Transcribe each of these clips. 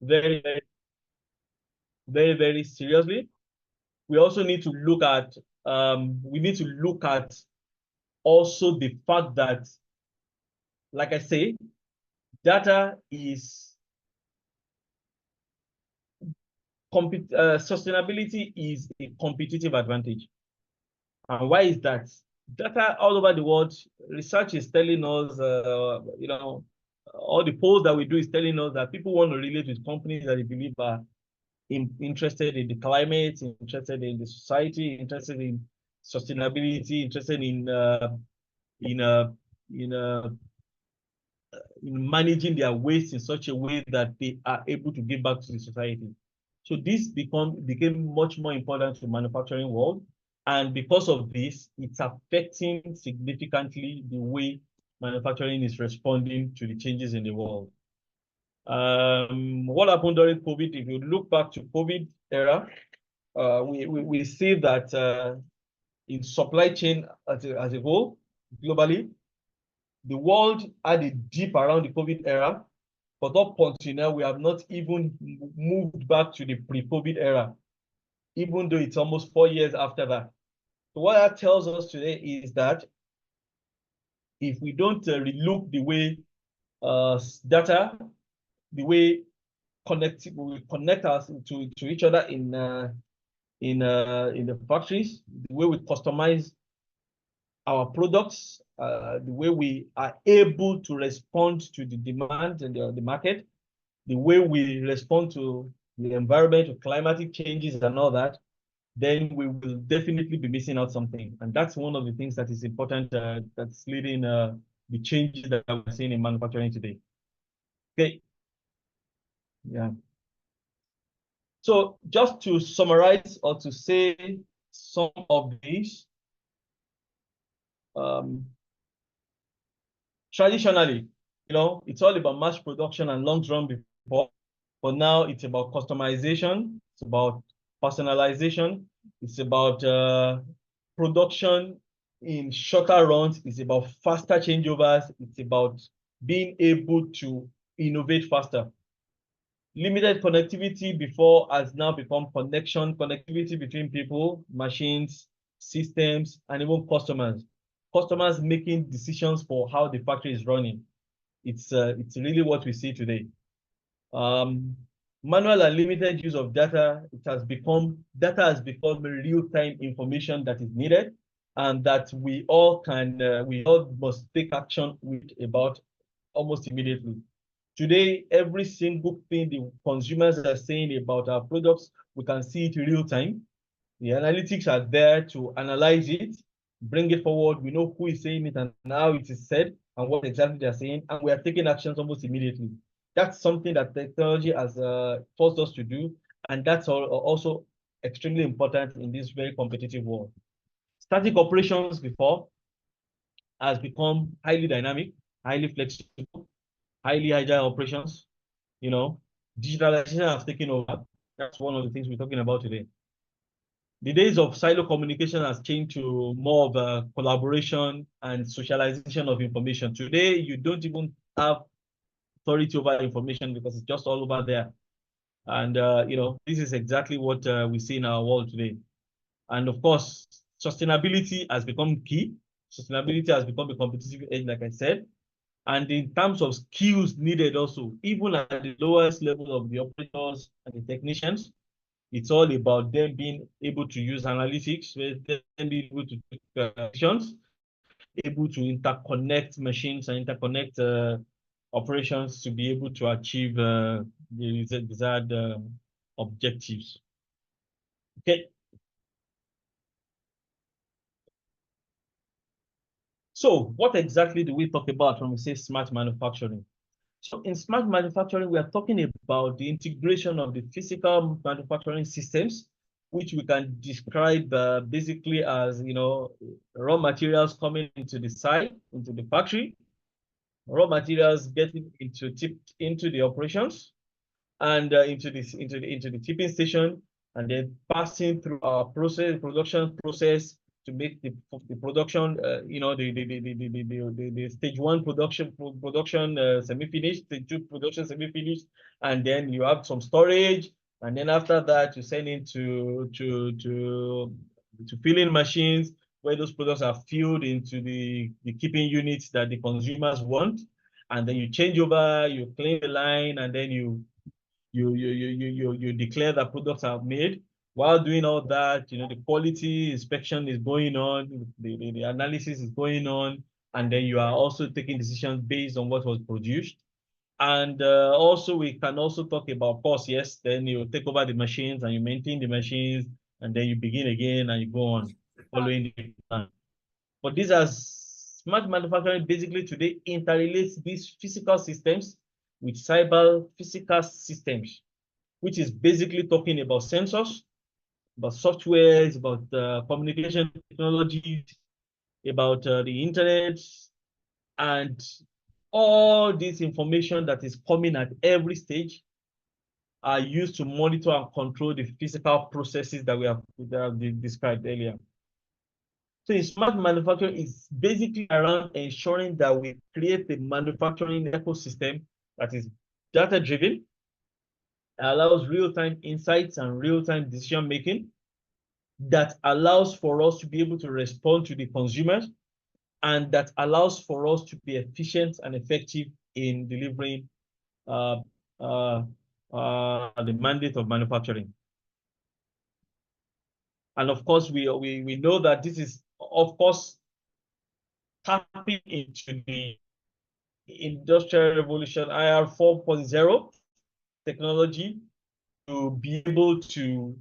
very, very, very, very seriously. We also need to look at also the fact that, like I say, data is sustainability is a competitive advantage. And why is that? Data all over the world, research is telling us, all the polls that we do is telling us that people want to relate with companies that they believe are interested in the climate, interested in the society, interested in sustainability, interested in uh, in uh, in managing their waste in such a way that they are able to give back to the society. So this became much more important to the manufacturing world. And because of this, it's affecting significantly the way manufacturing is responding to the changes in the world. What happened during COVID? If you look back to COVID era, we see that in supply chain as a whole, globally, the world had a dip around the COVID era, but up until now, we have not even moved back to the pre-COVID era, even though it's almost 4 years after that. So what that tells us today is that if we don't relook the way data, the way we connect us to each other in the factories, the way we customize our products, the way we are able to respond to the demand and the market, the way we respond to the environment, to climatic changes and all that, then we will definitely be missing out something. And that's one of the things that is important, that's leading the changes that we're seeing in manufacturing today. Okay. Yeah. So just to summarize or to say some of these, traditionally, it's all about mass production and long run before. But now it's about customization, it's about personalization, it's about production in shorter runs, it's about faster changeovers, it's about being able to innovate faster. Limited connectivity before has now become connectivity between people, machines, systems, and even customers. Customers making decisions for how the factory is running. It's really what we see today. Manual and limited use of data, data has become real-time information that is needed and that we all must take action with about almost immediately. Today, every single thing the consumers are saying about our products, we can see it real time. The analytics are there to analyze it, bring it forward. We know who is saying it and how it is said and what exactly they're saying, and we are taking actions almost immediately. That's something that technology has forced us to do, and that's also extremely important in this very competitive world. Static operations before has become highly dynamic, highly flexible, highly agile operations. Digitalization has taken over. That's one of the things we're talking about today. The days of silo communication has changed to more of a collaboration and socialization of information. Today, you don't even have authority over information because it's just all over there. And, this is exactly what we see in our world today. And of course, sustainability has become key. Sustainability has become a competitive edge, like I said. And in terms of skills needed also, even at the lowest level of the operators and the technicians, it's all about them being able to use analytics, them being able to take actions, able to interconnect machines and interconnect operations to be able to achieve the desired objectives. Okay. So what exactly do we talk about when we say smart manufacturing? So in smart manufacturing, we are talking about the integration of the physical manufacturing systems, which we can describe basically as, raw materials coming into the site, into the factory, raw materials getting into the operations and into the tipping station, and then passing through our production process to make the production, the stage one production semi-finished, stage two production semi-finished, and then you have some storage, and then after that you send it to filling machines where those products are filled into the keeping units that the consumers want, and then you change over, you clean the line, and then you declare that products are made. While doing all that, the quality inspection is going on, the analysis is going on, and then you are also taking decisions based on what was produced. And also, we can also talk about cost. Yes, then you take over the machines and you maintain the machines, and then you begin again and you go on following the plan. But these are smart manufacturing basically today interrelates these physical systems with cyber physical systems, which is basically talking about sensors, about softwares, about communication technologies, about the internet, and all this information that is coming at every stage are used to monitor and control the physical processes that we have described earlier. So in smart manufacturing is basically around ensuring that we create a manufacturing ecosystem that is data-driven, allows real-time insights and real-time decision-making, that allows for us to be able to respond to the consumers, and that allows for us to be efficient and effective in delivering uh, the mandate of manufacturing. And of course, we know that this is, of course, tapping into the industrial revolution, IR 4.0 technology, to be able to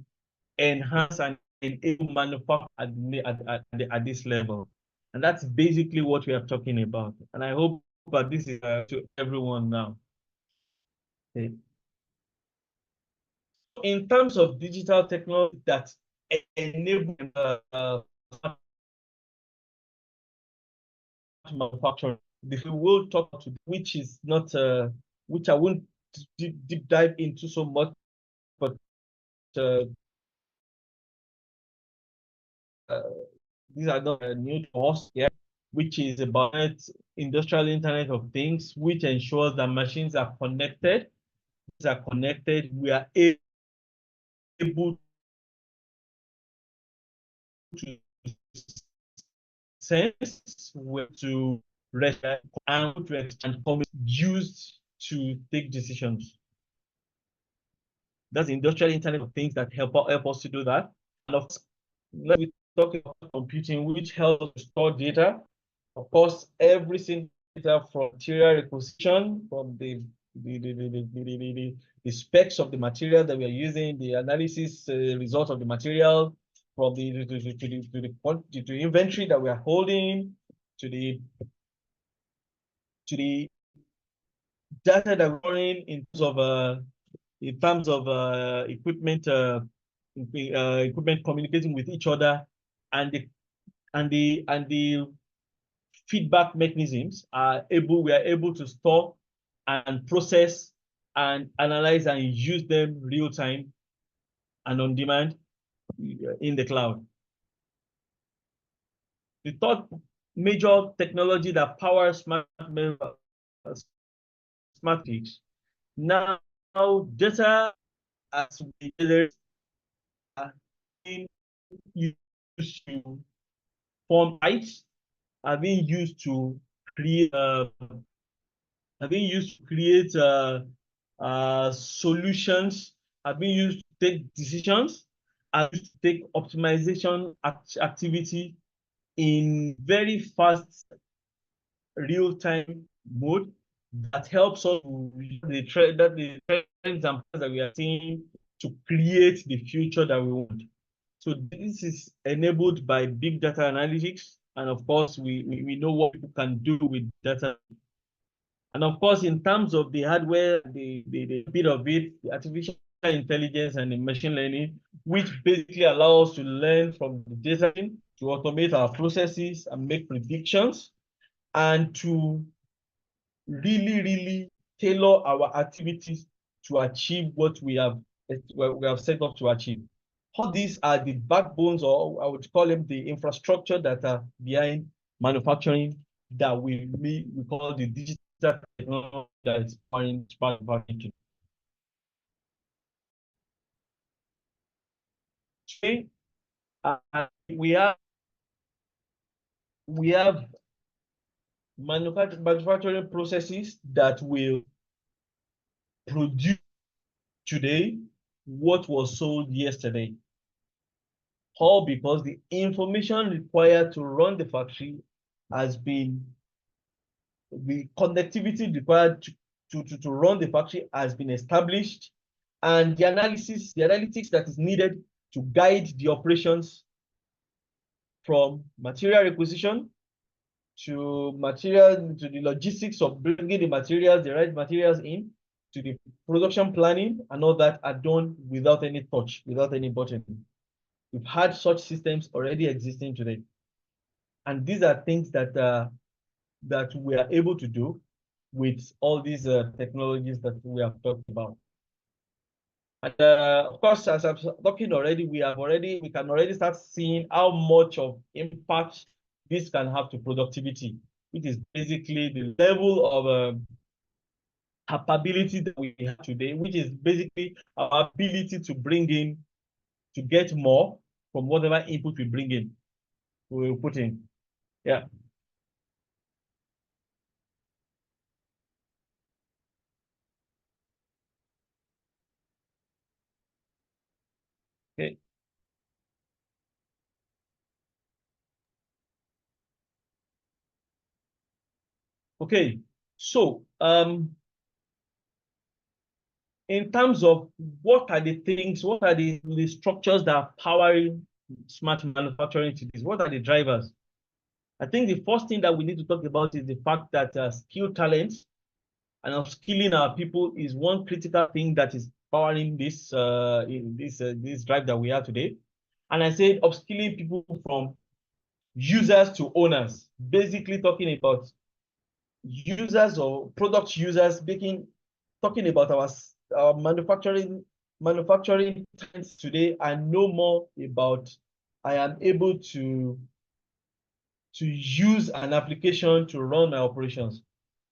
enhance and enable manufacturing at this level. And that's basically what we are talking about. And I hope that this is to everyone now. Okay. In terms of digital technology that enable manufacturing, we will talk to, which is not which I won't deep dive into so much, but these are not new to us, yeah, which is about industrial Internet of Things, which ensures that machines are connected. We are able to sense, to rest, and to extend used to take decisions. That's the industrial Internet of Things that help us to do that. And of course, let me talk about computing, which helps to store data. Of course, every single data from material requisition, from the specs of the material that we are using, the analysis result of the material, from the inventory that we are holding, to the data that we're running in terms of equipment communicating with each other, and the feedback mechanisms we are able to store and process and analyze and use them real time and on demand in the cloud. The third major technology that powers smart things now, data as we are used to form sites, are being used to create solutions, are being used to take decisions, and to take optimization activity in very fast real-time mode that helps us the trends and patterns that we are seeing to create the future that we want. So this is enabled by big data analytics, and of course we know what people can do with data. And of course, in terms of the hardware, the bit of it, the artificial intelligence and the machine learning, which basically allow us to learn from the data to automate our processes and make predictions, and to really tailor our activities to achieve what we have set up to achieve. All these are the backbones, or I would call them the infrastructure that are behind manufacturing that we call the digital technology that is powering smart manufacturing. Today, we have manufacturing processes that will produce today what was sold yesterday. All because the information required to run the factory has been, the connectivity required to run the factory has been established, and the analytics that is needed to guide the operations from material requisition to the logistics of bringing the materials, the right materials in, to the production planning, and all that are done without any touch, without any button. We've had such systems already existing today. And these are things that that we are able to do with all these technologies that we have talked about. And of course, as I'm talking already, we can already start seeing how much of impact this can have to productivity, which is basically the level of capability that we have today, which is basically our ability to bring in, to get more from whatever input we bring in, we will put in. Yeah. Okay. Okay. So, in terms of what are the things, what are the structures that are powering smart manufacturing to this? What are the drivers? I think the first thing that we need to talk about is the fact that skill talents and upskilling our people is one critical thing that is powering this drive that we have today. And I said upskilling people from users to owners, basically talking about users or product users, talking about our manufacturing trends today, and know more about, I am able to use an application to run my operations.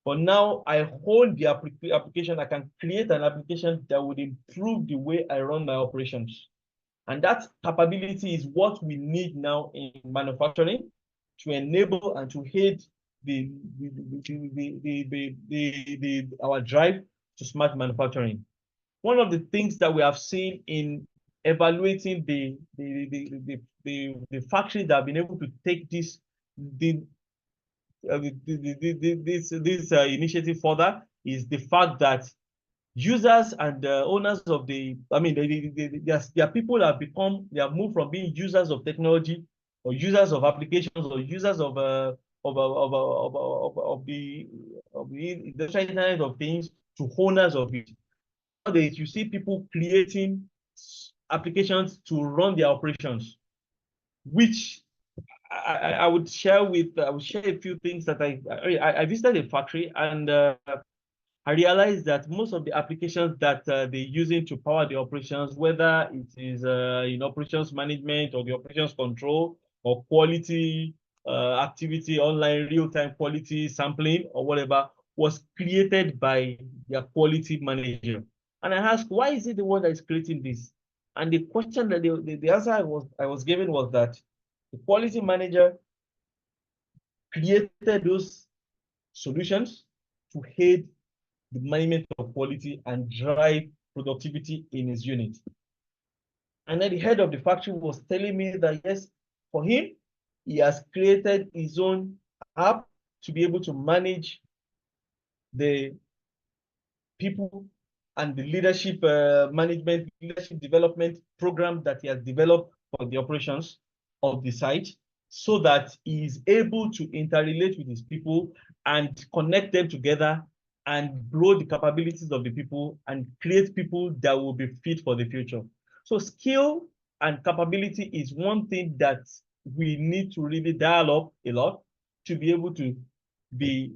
But now I hold the application, I can create an application that would improve the way I run my operations. And that capability is what we need now in manufacturing to enable and to aid our drive to smart manufacturing. One of the things that we have seen in evaluating the factories that have been able to take this initiative further is the fact that users and owners of their people they have moved from being users of technology or users of applications or users of the Internet of Things to owners of it. Nowadays, you see people creating applications to run their operations, which I would share a few things that I visited a factory, and I realized that most of the applications that they're using to power the operations, whether it is in operations management or the operations control or quality activity, online real-time quality sampling or whatever, was created by their quality manager. And I asked, why is it the one that is creating this? And the question that the answer I was given was that the quality manager created those solutions to aid the management of quality and drive productivity in his unit. And then the head of the factory was telling me that yes, for him, he has created his own app to be able to manage the people and the leadership management, leadership development program that he has developed for the operations of the site, so that he is able to interrelate with his people and connect them together and grow the capabilities of the people and create people that will be fit for the future. So skill and capability is one thing that we need to really dial up a lot to be able to be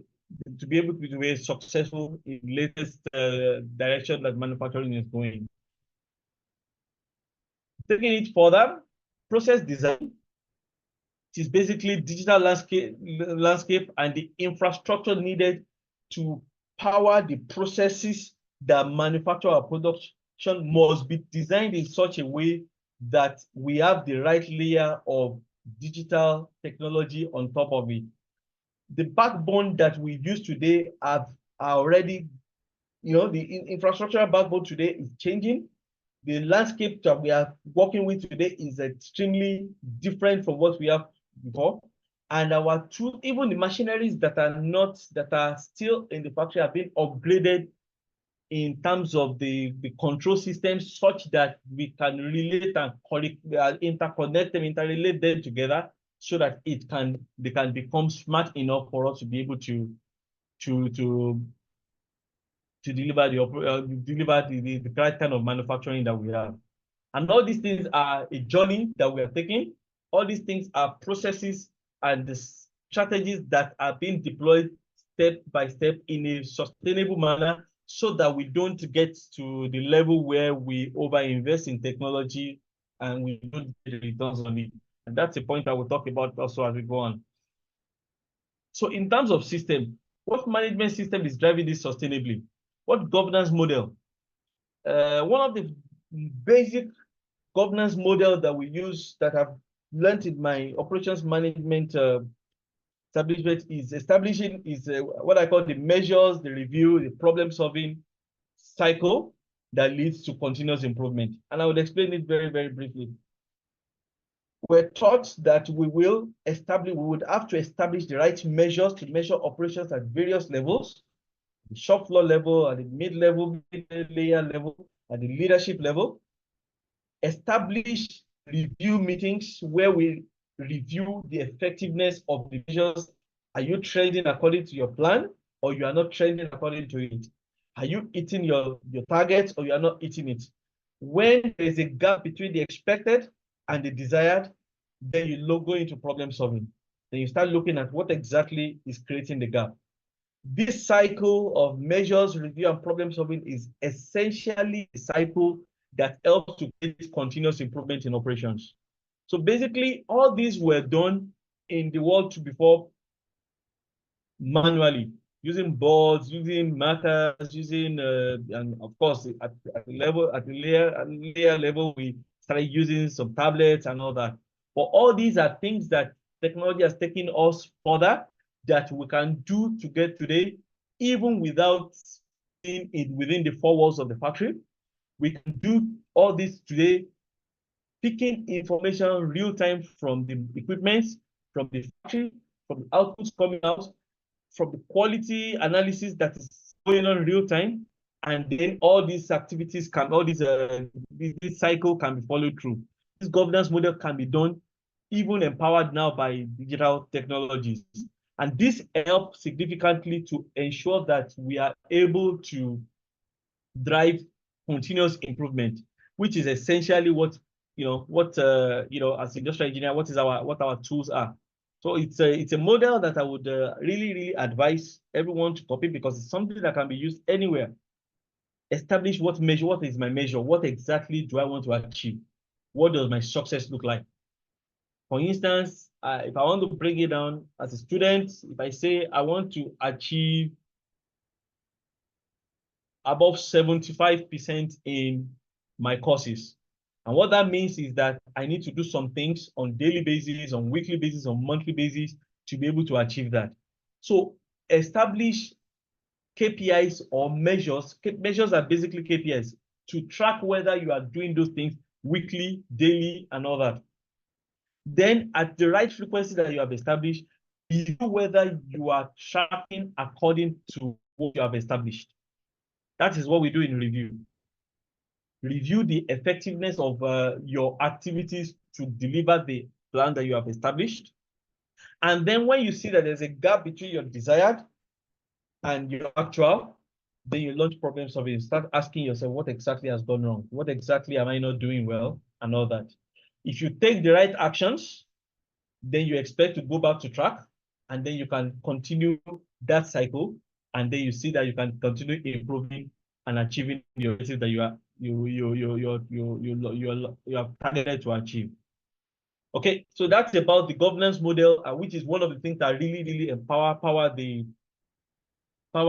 be successful in latest direction that manufacturing is going. Taking it further, process design. It is basically digital landscape and the infrastructure needed to power the processes that manufacture our production must be designed in such a way that we have the right layer of digital technology on top of it. The backbone that we use today are already, the infrastructural backbone today is changing. The landscape that we are working with today is extremely different from what we have before. And our tools, even the machineries that are still in the factory, have been upgraded in terms of the control systems such that we can relate and interconnect them, interrelate them together so that they can become smart enough for us to be able to deliver the right kind of manufacturing that we have. And all these things are a journey that we are taking. All these things are processes and the strategies that are being deployed step by step in a sustainable manner so that we don't get to the level where we overinvest in technology and we don't get the returns on it. And that's a point I will talk about also as we go on. So in terms of system, what management system is driving this sustainably? What governance model? One of the basic governance model that we use that I've learned in my operations management establishment is what I call the measures, the review, the problem solving cycle that leads to continuous improvement. And I would explain it very, very briefly. We're taught that we would have to establish the right measures to measure operations at various levels, the shop floor level, at the mid-level, mid-layer level, at the leadership level. Establish review meetings where we review the effectiveness of the measures. Are you trending according to your plan, or you are not trending according to it? Are you hitting your targets, or you are not hitting it? When there is a gap between the expected and the desired, then you go into problem solving. Then you start looking at what exactly is creating the gap. This cycle of measures, review, and problem solving is essentially a cycle that helps to create continuous improvement in operations. So basically, all these were done in the world before manually, using boards, using markers, and of course, at the layer level, we started using some tablets and all that. But all these are things that technology has taken us further that we can do to get today, even without being within the four walls of the factory. We can do all this today, picking information real time from the equipment, from the factory, from the outputs coming out, from the quality analysis that is going on real time, and then all these activities this cycle can be followed through. This governance model can be done, even empowered now by digital technologies. And this helps significantly to ensure that we are able to drive continuous improvement, which is essentially what as industrial engineer, what our tools are. So it's a model that I would really advise everyone to copy, because it's something that can be used anywhere. Establish what is my measure? What exactly do I want to achieve? What does my success look like? For instance, if I want to break it down as a student, if I say I want to achieve above 75% in my courses, and what that means is that I need to do some things on daily basis, on weekly basis, on monthly basis to be able to achieve that. So establish KPIs or measures. Measures are basically KPIs to track whether you are doing those things weekly, daily, and all that. Then at the right frequency that you have established, review whether you are tracking according to what you have established. That is what we do in review. Review the effectiveness of your activities to deliver the plan that you have established. And then when you see that there's a gap between your desired and your actual, then you launch problem solving. Start asking yourself, what exactly has gone wrong? What exactly am I not doing well? And all that. If you take the right actions, then you expect to go back to track, and then you can continue that cycle, and then you see that you can continue improving and achieving the objectives that you have targeted to achieve. Okay, so that's about the governance model, which is one of the things that really power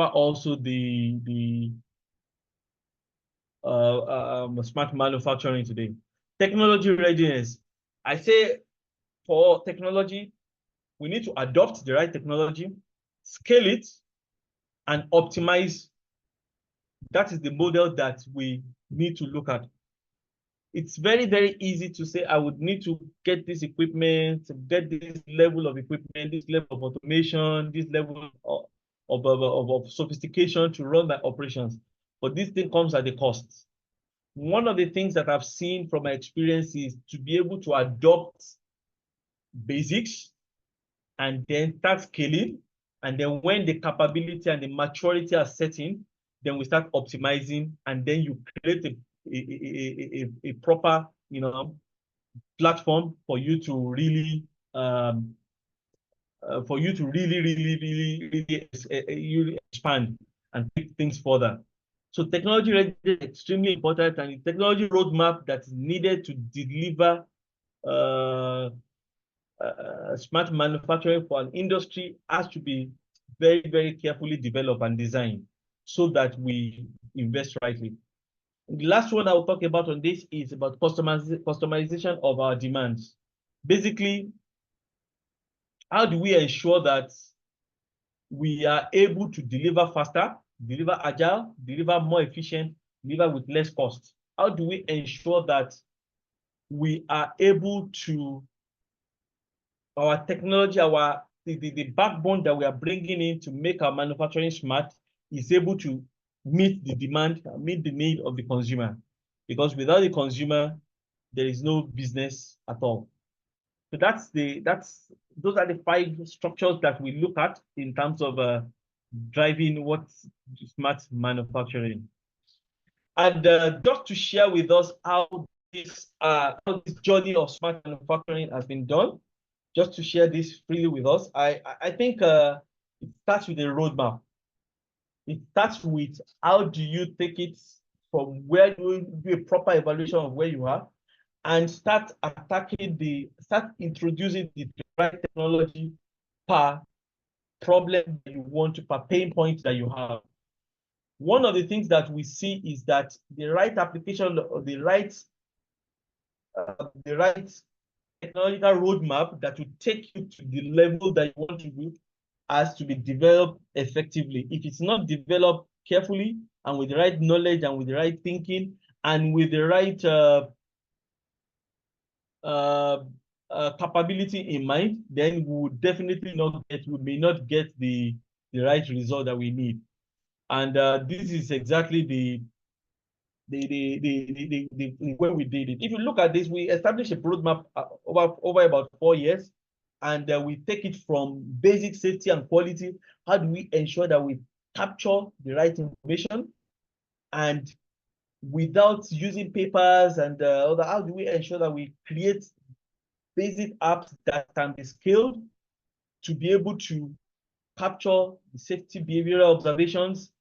also the smart manufacturing today. Technology readiness. I say for technology, we need to adopt the right technology, scale it, and optimize. That is the model that we need to look at. It's very easy to say, I would need to get this equipment, get this level of equipment, this level of automation, this level of sophistication to run my operations. But this thing comes at a cost. One of the things that I've seen from my experience is to be able to adopt basics and then start scaling. And then when the capability and the maturity are setting, then we start optimizing, and then you create a proper, platform for you to really really expand and take things further. So technology is extremely important, and the technology roadmap that's needed to deliver smart manufacturing for an industry has to be very carefully developed and designed so that we invest rightly. The last one I will talk about on this is about customization of our demands. Basically, how do we ensure that we are able to deliver faster, deliver agile, deliver more efficient, deliver with less cost? How do we ensure that we are able to, our technology, the backbone that we are bringing in to make our manufacturing smart is able to meet the demand, meet the need of the consumer? Because without the consumer, there is no business at all. So those are the 5 structures that we look at in terms of driving what's smart manufacturing. And just to share with us how this journey of smart manufacturing has been done, just to share this freely with us, I think it starts with a roadmap. It starts with how do you take it from where you do a proper evaluation of where you are, and start introducing the right technology per problem that you want to, per pain point that you have. One of the things that we see is that the right application of the right technological roadmap that will take you to the level that you want to do has to be developed effectively. If it's not developed carefully and with the right knowledge and with the right thinking and with the right capability in mind, then we would definitely we may not get the right result that we need. And this is exactly the way we did it. If you look at this, we established a roadmap over about 4 years, and we take it from basic safety and quality. How do we ensure that we capture the right information, and without using papers and other, how do we ensure that we create basic apps that can be scaled to be able to capture the safety behavioral observations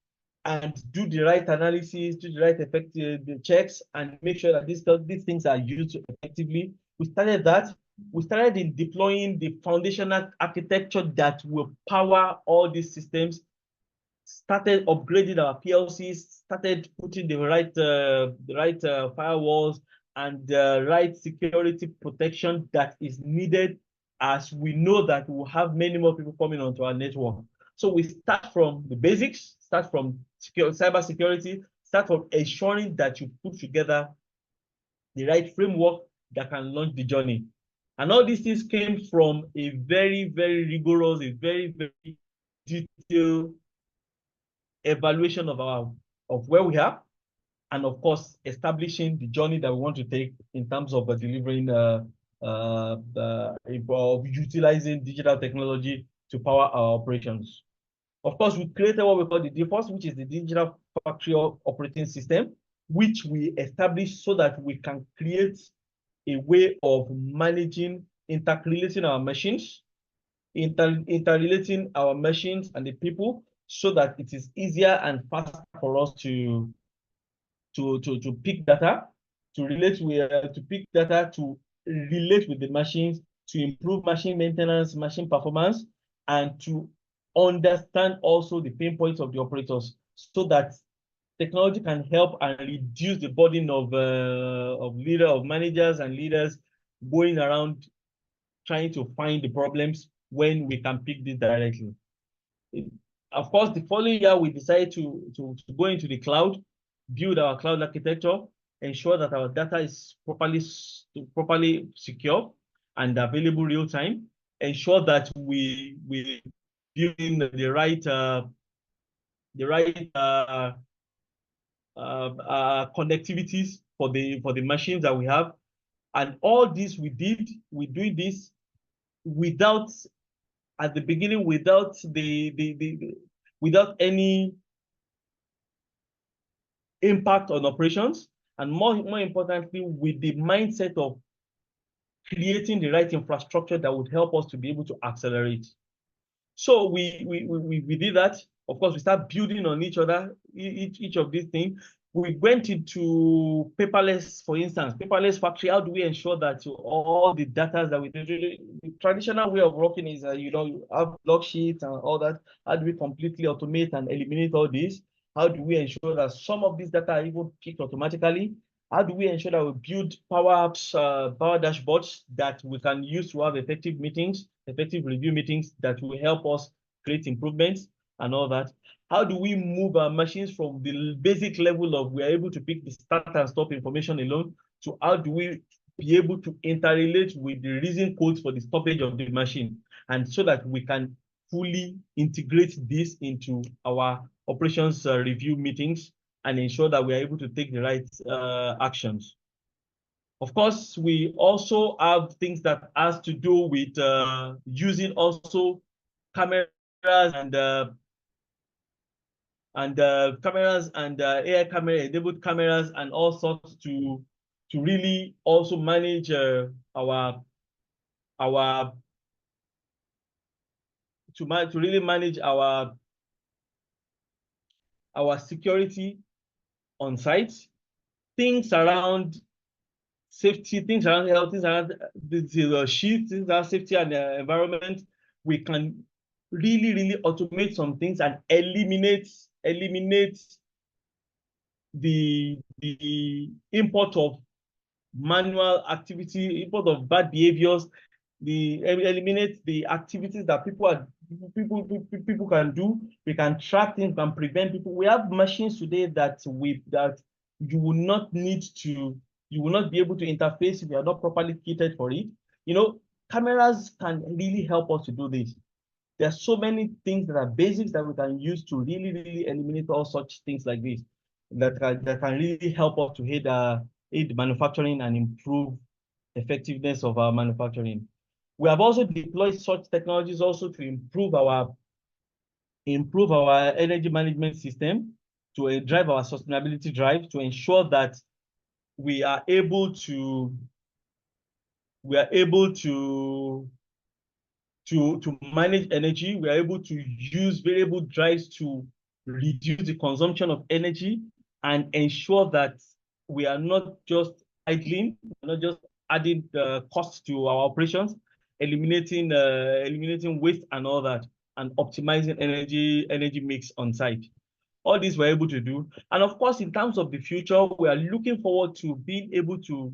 and do the right analysis, do the right effective checks, and make sure that these things are used effectively. We started that. We started in deploying the foundational architecture that will power all these systems, started upgrading our PLCs, started putting the right firewalls and the right security protection that is needed, as we know that we will have many more people coming onto our network. So we start from the basics, start from cyber security, start from ensuring that you put together the right framework that can launch the journey. And all these things came from a very rigorous, a very detailed evaluation of where we are, and of course establishing the journey that we want to take in terms of delivering utilizing digital technology to power our operations. Of course, we created what we call the DFOS, which is the Digital Factory Operating System, which we established so that we can create a way of managing, interrelating our machines, interrelating our machines and the people, so that it is easier and faster for us to to pick data, to pick data, to relate with the machines, to improve machine maintenance, machine performance, and to understand also the pain points of the operators, so that technology can help and reduce the burden of managers and leaders going around trying to find the problems when we can pick this directly. Of course, the following year, we decided to go into the cloud, build our cloud architecture, ensure that our data is properly secure and available real time, ensure that we build in the right connectivities for the machines that we have. And all this we do this without, at the beginning, without any impact on operations, and more importantly, with the mindset of creating the right infrastructure that would help us to be able to accelerate. So we did that. Of course, we start building on each other, each of these things. We went into paperless, for instance, paperless factory. How do we ensure that all the data that we do, the traditional way of working is, you have log sheets and all that. How do we completely automate and eliminate all this? How do we ensure that some of these data are even picked automatically? How do we ensure that we build Power Apps, Power Dashboards that we can use to have effective meetings, effective review meetings that will help us create improvements and all that? How do we move our machines from the basic level of we are able to pick the start and stop information alone to how do we be able to interrelate with the reason codes for the stoppage of the machine, and so that we can fully integrate this into our operations review meetings and ensure that we are able to take the right actions. Of course, we also have things that has to do with using also cameras and AI camera enabled cameras and all sorts to really also manage our to really manage our security on site, things around safety, things around health, things around the shift, things around safety and environment. We can really automate some things and eliminate the import of manual activity, import of bad behaviors, eliminate the activities that people can do. We can track things, can prevent people. We have machines today that you will not be able to interface if you are not properly kitted for it. Cameras can really help us to do this. There are so many things that are basics that we can use to really eliminate all such things like this that can really help us to aid manufacturing and improve effectiveness of our manufacturing. We have also deployed such technologies also to improve our energy management system, to drive our sustainability drive, to ensure that we are able to manage energy. We are able to use variable drives to reduce the consumption of energy and ensure that we are not just idling, not just adding costs to our operations, eliminating waste and all that, and optimizing energy mix on site. All this we're able to do. And of course, in terms of the future, we are looking forward to being able to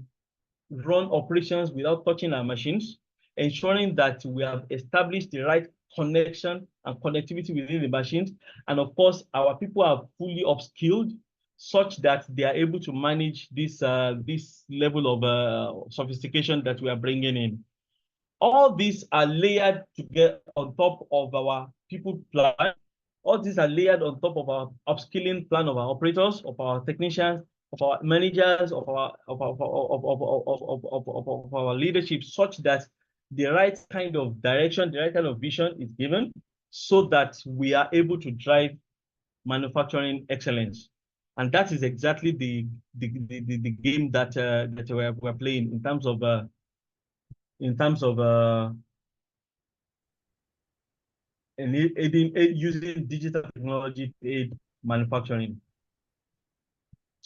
run operations without touching our machines, ensuring that we have established the right connection and connectivity within the machines. And of course, our people are fully upskilled such that they are able to manage this level of sophistication that we are bringing in. All these are layered together on top of our people plan. All these are layered on top of our upskilling plan of our operators, of our technicians, of our managers, of our leadership, such that the right kind of direction, the right kind of vision is given, so that we are able to drive manufacturing excellence. And that is exactly the game that we're playing in terms of using digital technology to aid manufacturing.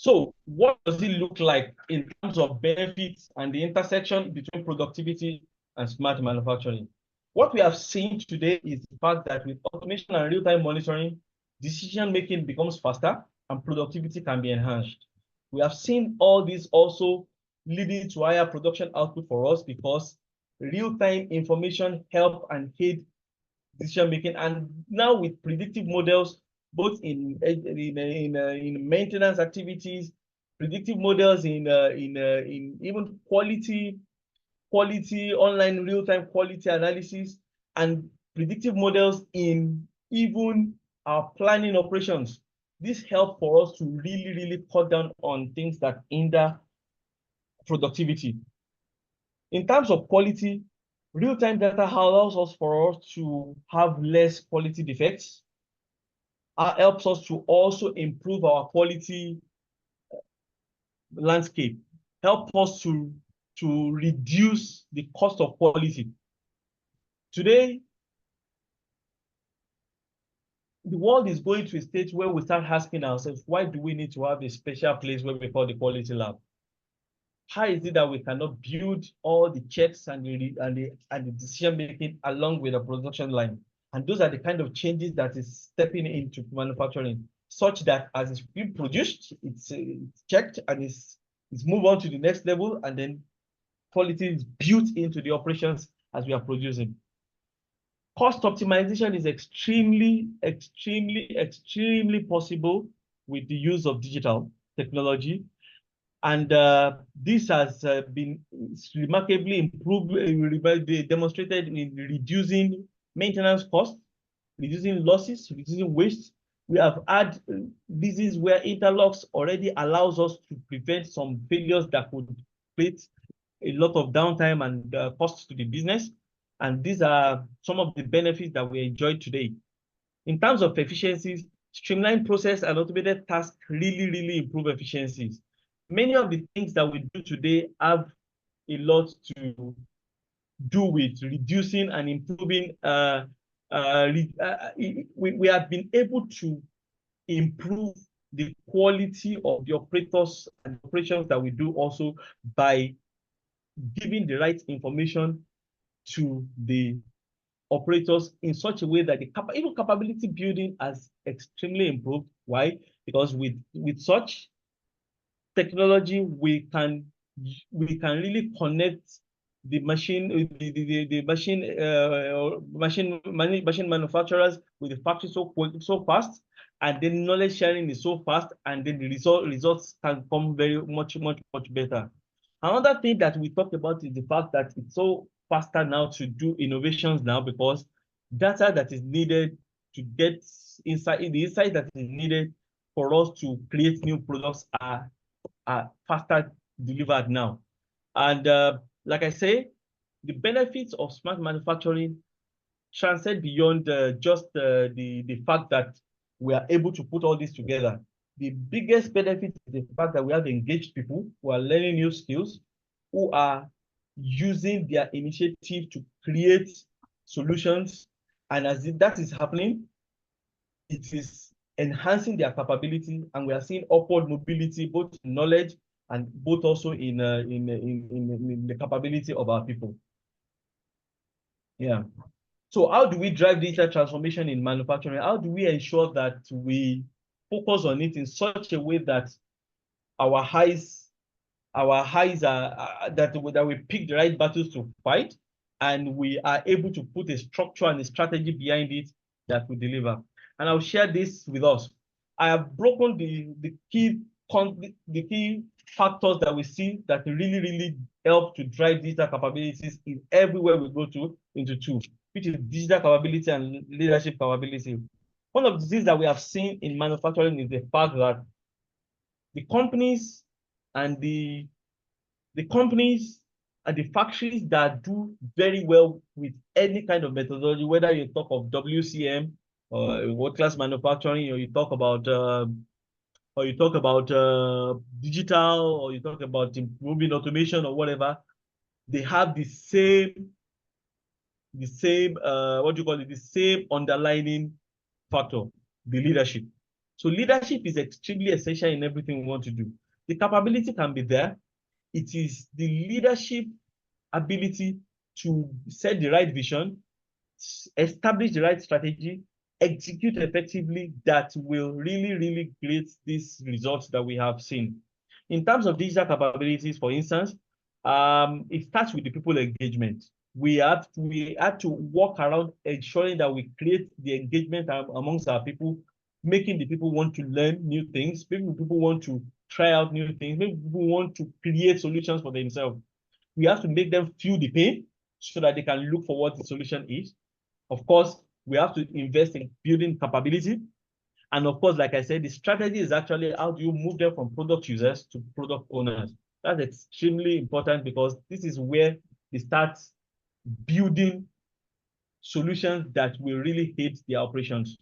So what does it look like in terms of benefits and the intersection between productivity and smart manufacturing? What we have seen today is the fact that with automation and real-time monitoring, decision-making becomes faster and productivity can be enhanced. We have seen all this also leading to higher production output for us because real-time information help and aid decision making. And now with predictive models, both in maintenance activities, predictive models in even quality online real time quality analysis, and predictive models in even our planning operations. This help for us to really cut down on things that hinder productivity. In terms of quality, real-time data allows us for us to have less quality defects. Helps us to also improve our quality landscape, help us to reduce the cost of quality. Today, the world is going to a stage where we start asking ourselves, why do we need to have a special place where we call the quality lab? How is it that we cannot build all the checks and the decision making along with the production line? And those are the kind of changes that is stepping into manufacturing, such that as it's being produced, it's checked and it's moved on to the next level, and then quality is built into the operations as we are producing. Cost optimization is extremely possible with the use of digital technology. And this has been remarkably improved, demonstrated in reducing maintenance costs, reducing losses, reducing waste. We have had disease where interlocks already allows us to prevent some failures that could create a lot of downtime and costs to the business. And these are some of the benefits that we enjoy today. In terms of efficiencies, streamlined process and automated tasks really improve efficiencies. Many of the things that we do today have a lot to do with reducing and improving. We have been able to improve the quality of the operators and operations that we do also by giving the right information to the operators in such a way that the even capability building has extremely improved. Why? Because with such technology, we can really connect the machine manufacturers with the factory so fast, and then knowledge sharing is so fast, and then the results can come very much better. Another thing that we talked about is the fact that it's so faster now to do innovations now, because data that is needed to get the insight that is needed for us to create new products are faster delivered now. And like I say, the benefits of smart manufacturing transcend beyond just the fact that we are able to put all this together. The biggest benefit is the fact that we have engaged people who are learning new skills, who are using their initiative to create solutions. And as that is happening, it is enhancing their capability, and we are seeing upward mobility, both in knowledge and both also in the capability of our people. Yeah. So how do we drive digital transformation in manufacturing? How do we ensure that we focus on it in such a way that our highs are that we pick the right battles to fight, and we are able to put a structure and a strategy behind it that will deliver? And I'll share this with us. I have broken the key factors that we see that really help to drive digital capabilities in everywhere we go to into two, which is digital capability and leadership capability. One of the things that we have seen in manufacturing is the fact that the companies and the factories that do very well with any kind of methodology, whether you talk of WCM or world-class manufacturing, or you talk about digital, or you talk about improving automation or whatever, they have the same what do you call it? The same underlining factor, the leadership. So leadership is extremely essential in everything we want to do. The capability can be there. It is the leadership ability to set the right vision, establish the right strategy, execute effectively that will really, really create these results that we have seen. In terms of digital capabilities, for instance, it starts with the people engagement. We had to work around ensuring that we create the engagement amongst our people, making the people want to learn new things, making people want to try out new things, making people want to create solutions for themselves. We have to make them feel the pain so that they can look for what the solution is. Of course, we have to invest in building capability. And of course, like I said, the strategy is actually how do you move them from product users to product owners. That's extremely important because this is where they start building solutions that will really aid their operations.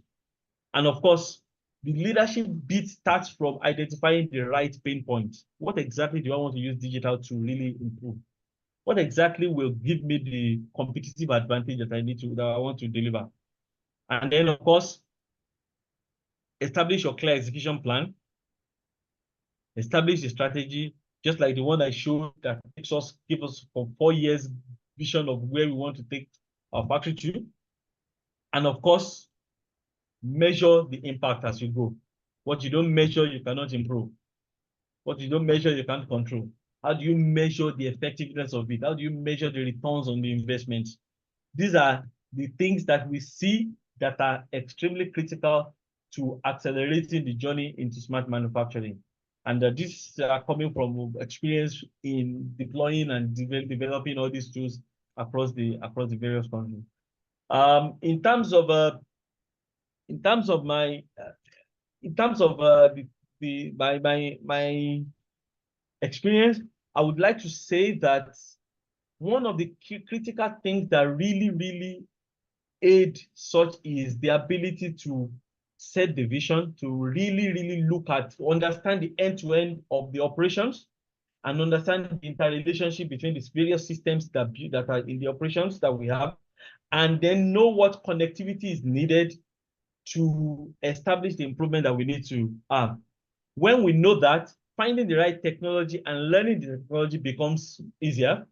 And of course, the leadership bit starts from identifying the right pain points. What exactly do I want to use digital to really improve? What exactly will give me the competitive advantage that I want to deliver? And then, of course, establish your clear execution plan, establish a strategy, just like the one I showed that give us for 4 years vision of where we want to take our factory to. And of course, measure the impact as you go. What you don't measure, you cannot improve. What you don't measure, you can't control. How do you measure the effectiveness of it? How do you measure the returns on the investment? These are the things that we see that are extremely critical to accelerating the journey into smart manufacturing. And these are coming from experience in deploying and developing all these tools across the various countries. In terms of my my experience, I would like to say that one of the critical things that really aid such is the ability to set the vision, to really look at, understand the end-to-end of the operations and understand the interrelationship between these various systems that are in the operations that we have, and then know what connectivity is needed to establish the improvement that we need to have. When we know that, finding the right technology and learning the technology becomes easier.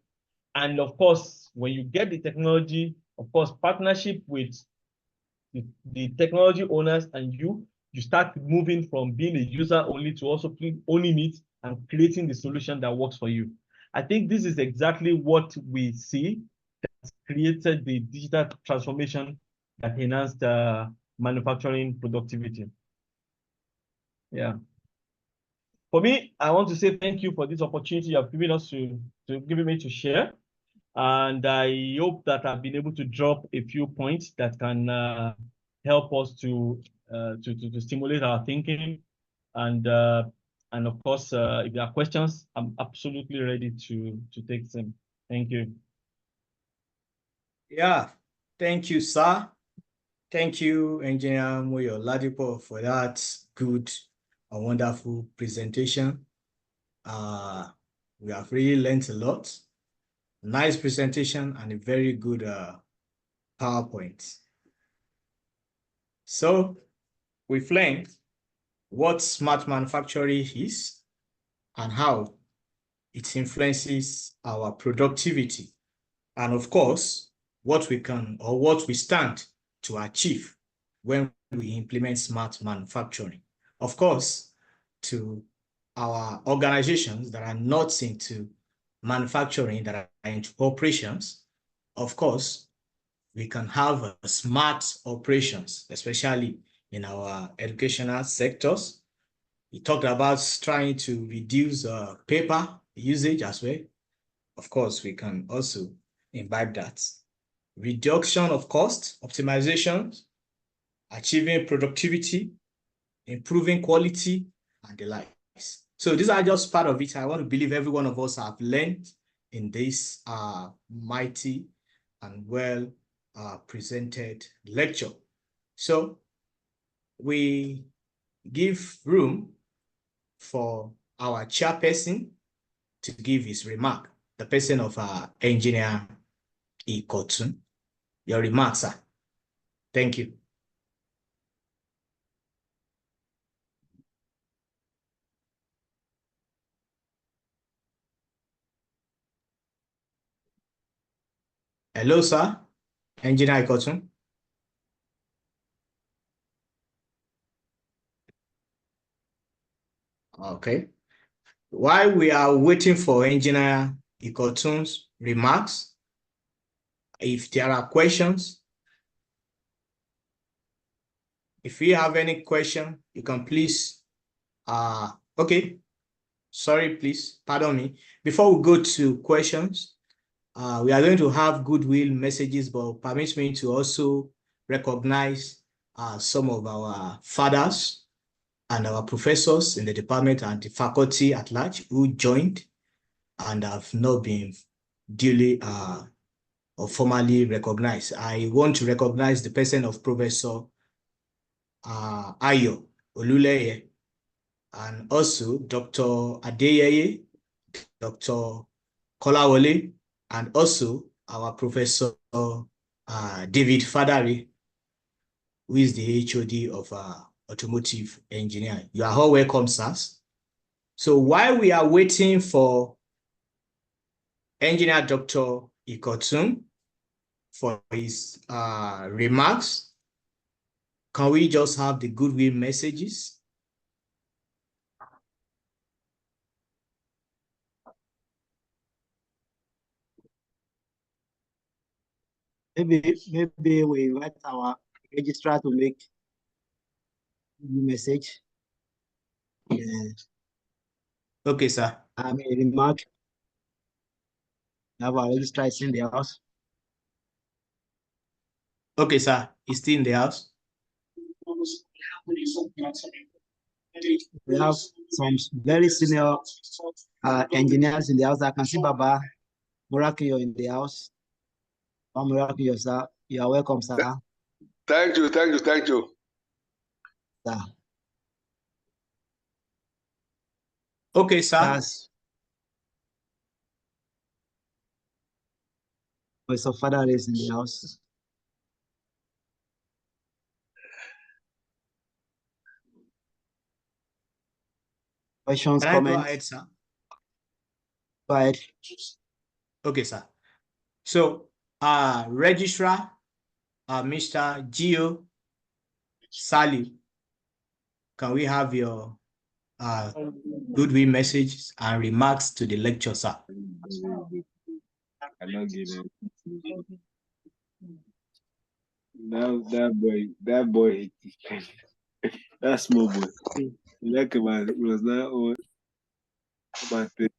And of course, when you get the technology, of course, partnership with the technology owners and you start moving from being a user only to also owning it and creating the solution that works for you. I think this is exactly what we see that created the digital transformation that enhanced manufacturing productivity. Yeah. For me, I want to say thank you for this opportunity you have given us to giving me to share. And I hope that I've been able to drop a few points that can help us to stimulate our thinking. And of course, if there are questions, I'm absolutely ready to take them. Thank you. Yeah, thank you, sir. Thank you, Engineer Moyo Ladipo, for that good and wonderful presentation. We have really learned a lot. Nice presentation and a very good PowerPoint. So we've learned what smart manufacturing is and how it influences our productivity. And of course, what we can or what we stand to achieve when we implement smart manufacturing. Of course, to our organizations that are not into manufacturing, that are into operations, of course, we can have smart operations, especially in our educational sectors. We talked about trying to reduce paper usage as well. Of course, we can also imbibe that. Reduction of cost, optimization, achieving productivity, improving quality, and the likes. So these are just part of it. I want to believe every one of us have learned in this mighty and well presented lecture. So we give room for our chairperson to give his remark, the person of Engineer Ikotun. Your remarks, sir. Thank you. Hello, sir. Engineer Ikotun. Okay. While we are waiting for Engineer Ikotun's remarks, if there are questions, if you have any question, you can please, okay. Sorry, please, pardon me. Before we go to questions, we are going to have goodwill messages, but permit me to also recognize some of our fathers and our professors in the department and the faculty at large who joined and have not been duly or formally recognized. I want to recognize the person of Professor Ayo Oluleye, and also Dr. Adeyeye, Dr. Kolawole, and also our Professor David Fadari, who is the HOD of automotive engineering. You are all welcome, sirs. So while we are waiting for Engineer Dr. Ikotun for his remarks, can we just have the goodwill messages? Maybe we invite our registrar to make the message. Okay, sir. I mean, a remark. Have our registrar in the house. Okay, sir. He's still in the house. We have some very senior engineers in the house. I can see Baba Murakio in the house. Murakio, sir. You are welcome, sir. Thank you. Sir. Okay, sir. Yes. So father is in the house. Questions, Can comments? I go ahead, sir? Go ahead. Okay, sir. So, registrar, Mr. Gio Sally, can we have your goodwill messages and remarks to the lecture, sir? That boy, that small boy. Like about it was not on about the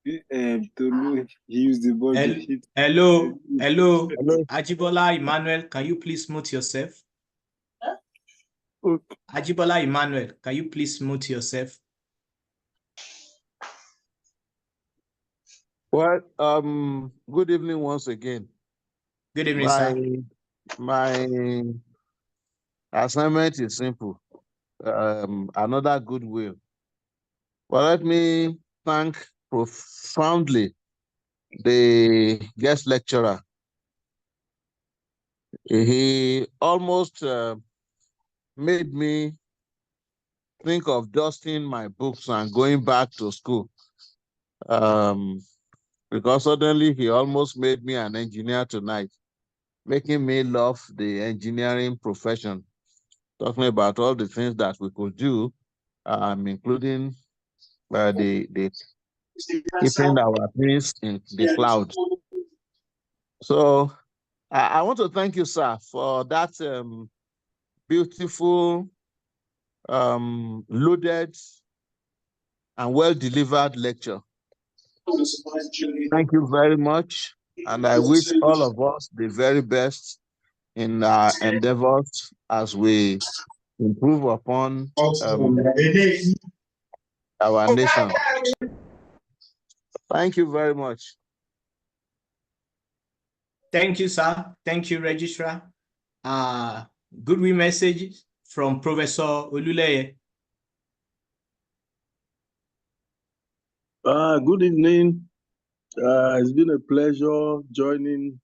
to he used the ball to hit. Hello. Ajibola Emmanuel, can you please mute yourself? Okay. Ajibola Emmanuel, can you please mute yourself? Well, good evening once again. Good evening, sir. My assignment is simple. Another goodwill. Well, let me thank profoundly the guest lecturer. He almost made me think of dusting my books and going back to school. Because suddenly he almost made me an engineer tonight, making me love the engineering profession, talking about all the things that we could do, including the keeping our things in the cloud. So I want to thank you, sir, for that beautiful, loaded, and well-delivered lecture. Thank you very much. And I wish all of us the very best in our endeavors as we improve upon our nation. Thank you very much. Thank you, sir. Thank you, registrar. Goodwill message from Professor Oluleye. Good evening. It's been a pleasure joining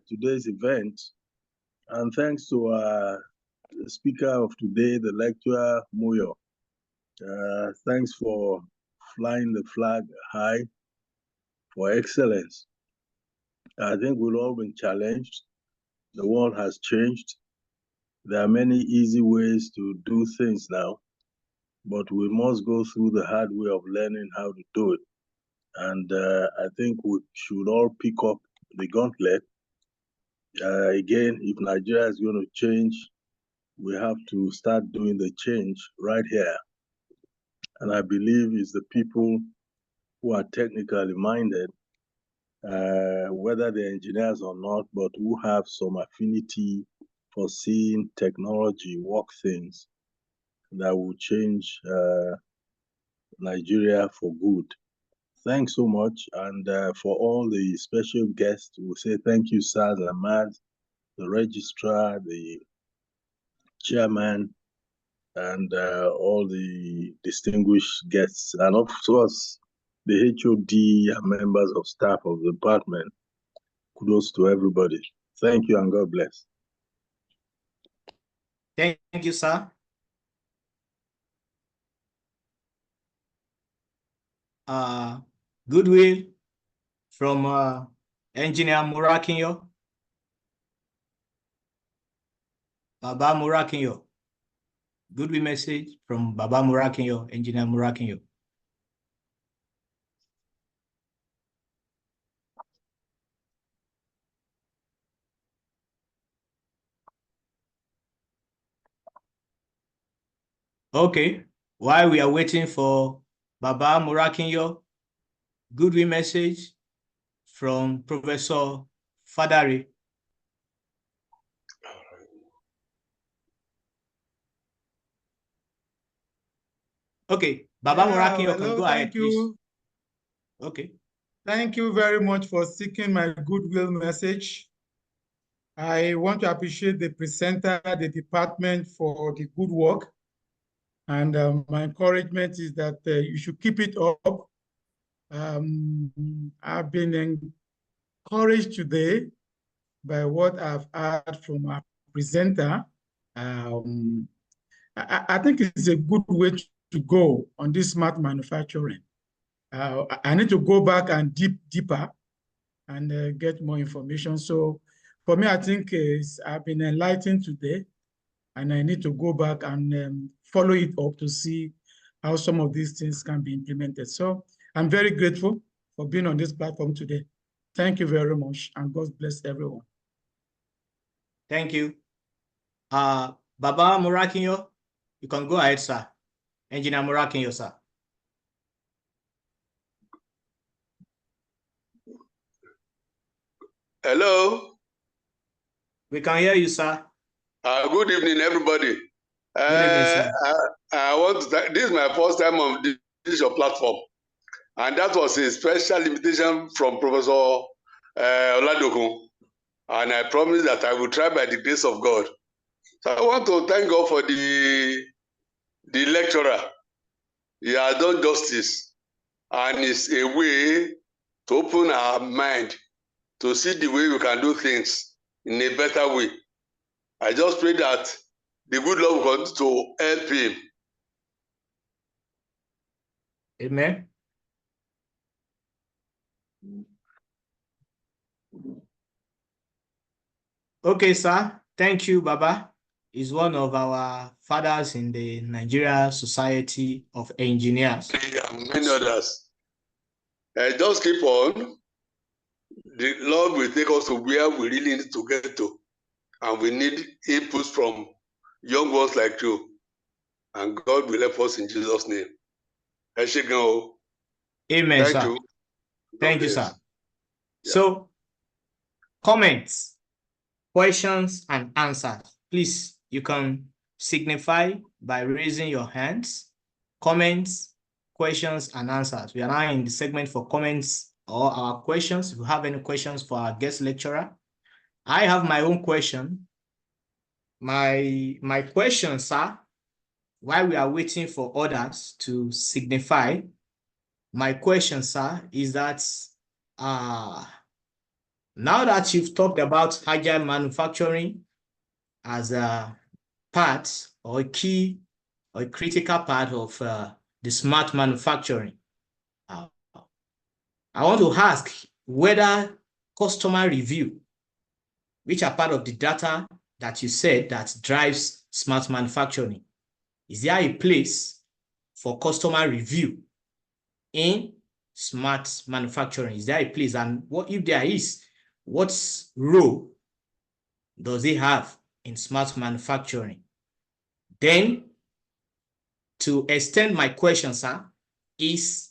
today's event, and thanks to the speaker of today, the lecturer Moyo. Thanks for flying the flag high for excellence. I think we've all been challenged. The world has changed. There are many easy ways to do things now, but we must go through the hard way of learning how to do it. And I think we should all pick up the gauntlet. Again, if Nigeria is going to change, we have to start doing the change right here. And I believe it's the people who are technically minded, whether they're engineers or not, but who have some affinity for seeing technology work things that will change Nigeria for good. Thanks so much. And for all the special guests, we'll say thank you, Sir Lamad, the registrar, the chairman, and all the distinguished guests, and of course, the HOD and members of staff of the department. Kudos to everybody. Thank you and God bless. Thank you, sir. Goodwill from Engineer Murakinyo. Baba Murakinyo. Goodwill message from Baba Murakinyo, Engineer Murakinyo. Okay, while we are waiting for Baba Murakinyo, goodwill message from Professor Fadari. Okay, Baba Murakinyo can go ahead, please. Okay. Thank you very much for seeking my goodwill message. I want to appreciate the presenter, the department for the good work. And my encouragement is that you should keep it up. I've been encouraged today by what I've heard from our presenter. I think it's a good way to go on this smart manufacturing. I need to go back and deeper and get more information. So for me, I think I've been enlightened today, and I need to go back and follow it up to see how some of these things can be implemented. So I'm very grateful for being on this platform today. Thank you very much, and God bless everyone. Thank you. Baba Murakinyo, you can go ahead, sir. Engineer Murakinyo, sir. Hello. We can hear you, sir. Good evening, everybody. Good evening, sir. I want to thank, this is my first time on this your platform, and that was a special invitation from Professor Oladokun, and I promise that I will try by the grace of God. So I want to thank God for the lecturer. He has done justice, and it's a way to open our mind to see the way we can do things in a better way. I just pray that the good Lord will continue to help him. Amen. Okay, sir. Thank you, Baba. He's one of our fathers in the Nigeria Society of Engineers. And many others. Just keep on. The Lord will take us to where we really need to get to. And we need inputs from young ones like you. And God will help us in Jesus' name. Amen, Thank sir. you. Thank you, sir. Yeah. So, comments, questions, and answers. Please, you can signify by raising your hands. Comments, questions, and answers. We are now in the segment for comments or our questions. If you have any questions for our guest lecturer, I have my own question. My question, sir, while we are waiting for others to signify, my question, sir, is that now that you've talked about agile manufacturing as a part or a key or a critical part of the smart manufacturing, I want to ask whether customer review, which are part of the data that you said that drives smart manufacturing. Is there a place for customer review in smart manufacturing? Is there a place? And what if there is, what role does it have in smart manufacturing? Then, to extend my question, sir, is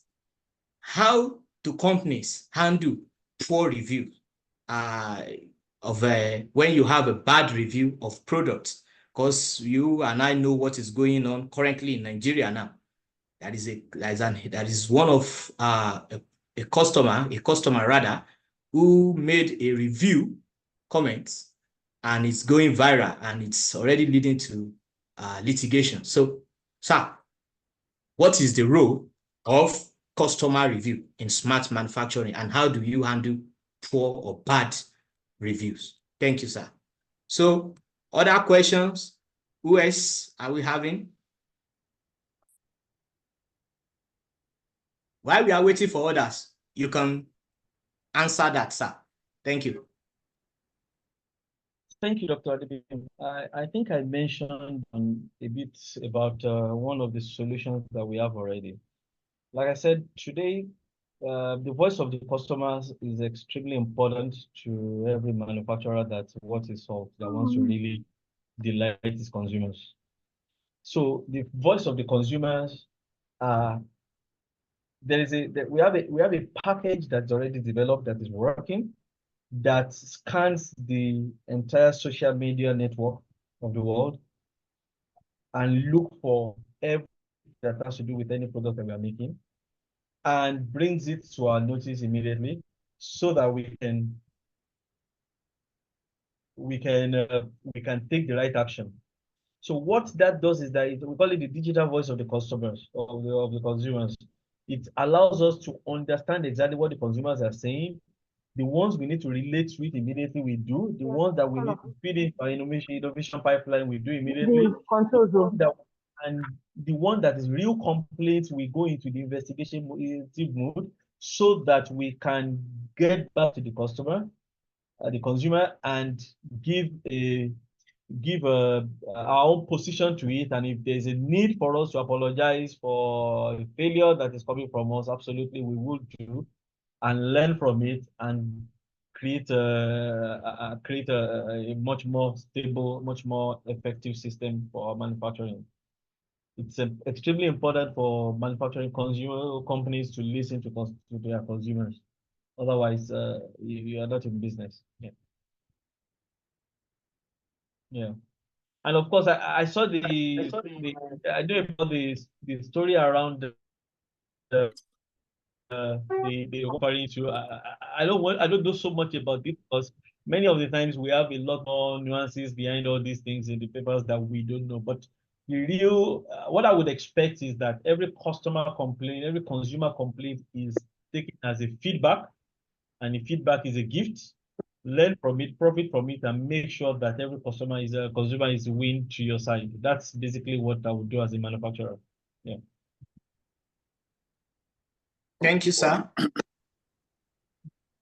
how do companies handle poor review when you have a bad review of products? Because you and I know what is going on currently in Nigeria now. That is one of a customer rather, who made a review comment, and it's going viral, and it's already leading to litigation. So, sir, what is the role of customer review in smart manufacturing, and how do you handle poor or bad reviews? Thank you, sir. So, other questions? Who else are we having? While we are waiting for others, you can answer that, sir. Thank you. Thank you, Dr. Adebim. I think I mentioned a bit about one of the solutions that we have already. Like I said, today, the voice of the customers is extremely important to every manufacturer that wants to solve, that wants to really delight its consumers. So the voice of the consumers, we have a package that's already developed that is working, that scans the entire social media network of the world and look for everything that has to do with any product that we are making, and brings it to our notice immediately, so that we can take the right action. So what that does is that we call it the digital voice of the customers, of the consumers. It allows us to understand exactly what the consumers are saying. The ones we need to relate to it immediately, we do. The ones that we need to feed into our innovation pipeline, we do immediately. And the one that is real complaints, we go into the investigation mode, so that we can get back to the customer, the consumer, and give our own position to it. And if there's a need for us to apologize for a failure that is coming from us, absolutely we will do, and learn from it, and create a much more stable, much more effective system for our manufacturing. It's extremely important for manufacturing companies to listen to their consumers. Otherwise, you are not in business. Yeah. Yeah. And of course, I saw I know about the story around the referring to. I don't know so much about it, because many of the times we have a lot more nuances behind all these things in the papers that we don't know. But the real, what I would expect is that every customer complaint, every consumer complaint is taken as a feedback, and the feedback is a gift. Learn from it, profit from it, and make sure that every consumer is a win to your side. That's basically what I would do as a manufacturer. Yeah. Thank you, sir.